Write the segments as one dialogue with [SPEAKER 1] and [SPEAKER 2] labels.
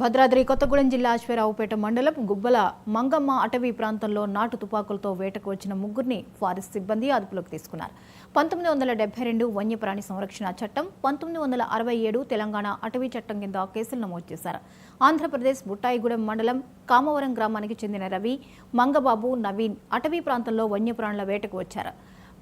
[SPEAKER 1] భద్రాద్రి కొత్తగూడెం జిల్లా అశ్వారావుపేట మండలం గుబ్బల మంగమ్మ అటవీ ప్రాంతంలో నాటు తుపాకులతో వేటకు వచ్చిన ముగ్గురిని ఫారెస్ట్ సిబ్బంది అదుపులోకి తీసుకున్నారు. 1972 వన్యప్రాణి సంరక్షణ చట్టం, 1967 తెలంగాణ అటవీ చట్టం కింద కేసులు నమోదు చేశారు. ఆంధ్రప్రదేశ్ బుట్టాయిగూడెం మండలం కామవరం గ్రామానికి చెందిన రవి, మంగబాబు, నవీన్ అటవీ ప్రాంతంలో వన్యప్రాణుల వేటకు వచ్చారు.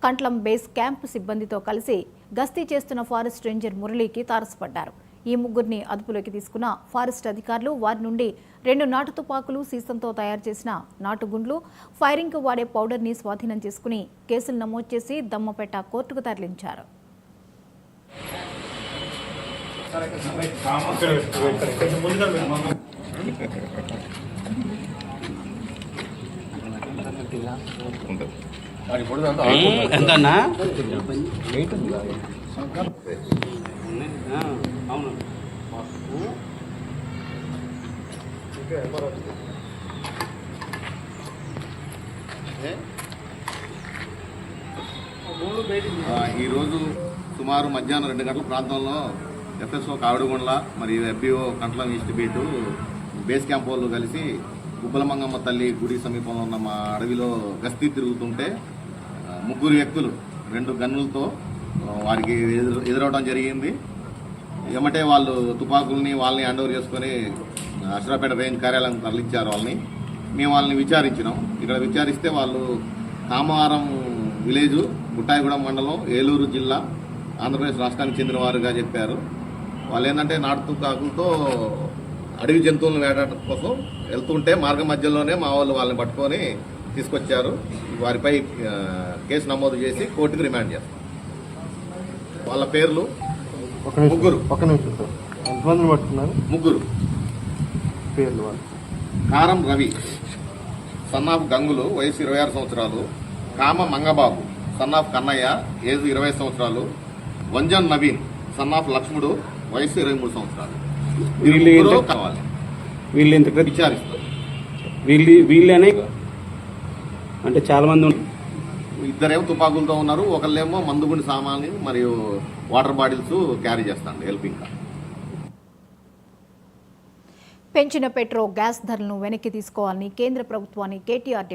[SPEAKER 1] కంట్లం బేస్ క్యాంప్ సిబ్బందితో కలిసి గస్తీ చేస్తున్న ఫారెస్ట్ రేంజర్ మురళీకి తారసపడ్డారు. ఈ ముగ్గురిని అదుపులోకి తీసుకున్న ఫారెస్ట్ అధికారులు వారి నుండి 2 నాటు తుపాకులు, సీసంతో తయారు చేసిన నాటుగుండ్లు, ఫైరింగ్కు వాడే పౌడర్ని స్వాధీనం చేసుకుని కేసులు నమోదు చేసి దమ్మపేట కోర్టుకు తరలించారు.
[SPEAKER 2] ఈరోజు సుమారు మధ్యాహ్నం 2 గంటల ప్రాంతంలో ఎఫ్ఎస్ఓ కావిడిగొండల మరియు ఎఫ్బిఓ కంట్లం ఈస్ట్ బీటు బేస్ క్యాంప్ వాళ్ళు కలిసి గుబ్బలమంగమ్మ తల్లి గుడి సమీపంలో ఉన్న మా అడవిలో గస్తీ తిరుగుతుంటే ముగ్గురు వ్యక్తులు 2 గన్నులతో వారికి ఎదురవడం జరిగింది. ఏమంటే వాళ్ళు తుపాకుల్ని వాళ్ళని హ్యాండ్ ఓవర్ చేసుకుని అశ్వారావుపేట రేంజ్ కార్యాలయం తరలించారు. మేము వాళ్ళని విచారించినాం. ఇక్కడ విచారిస్తే వాళ్ళు కామవరం విలేజ్, బుట్టాయిగూడెం మండలం, ఏలూరు జిల్లా, ఆంధ్రప్రదేశ్ రాష్ట్రానికి చెందిన వారుగా చెప్పారు. వాళ్ళు ఏంటంటే నాటు తుపాకులతో అడవి జంతువులను వేటాడటం కోసం వెళ్తుంటే మార్గ మధ్యలోనే మా వాళ్ళు వాళ్ళని పట్టుకొని తీసుకొచ్చారు. వారిపై కేసు నమోదు చేసి కోర్టుకు రిమాండ్ చేస్తారు. వాళ్ళ పేర్లు ముగ్గురు. ముగ్గురు
[SPEAKER 3] పేర్లు:
[SPEAKER 2] కారం రవి, సన్నాఫ్ గంగులు, వయసు 26 సంవత్సరాలు, కామ మంగబాబు, సన్నాఫ్ కన్నయ్య, ఏజ్ 20 సంవత్సరాలు, వంజన్ నవీన్, సన్నాఫ్ లక్ష్ముడు, వయసు 23 సంవత్సరాలు. కావాలి
[SPEAKER 3] వీళ్ళు
[SPEAKER 2] విచారిస్తారు.
[SPEAKER 3] వీళ్ళనే అంటే చాలా మంది
[SPEAKER 2] ఇద్దరేమో తుపాకులతో ఉన్నారు, ఒకళ్ళేమో మందుగుండి సామాన్లు మరియు వాటర్ బాటిల్స్ క్యారీ చేస్తాను హెల్పింగ్.
[SPEAKER 1] పెంచిన పెట్రో గ్యాస్ ధరలను వెనక్కి తీసుకోవాలని కేంద్ర ప్రభుత్వాన్ని కేటీఆర్ డిమాండ్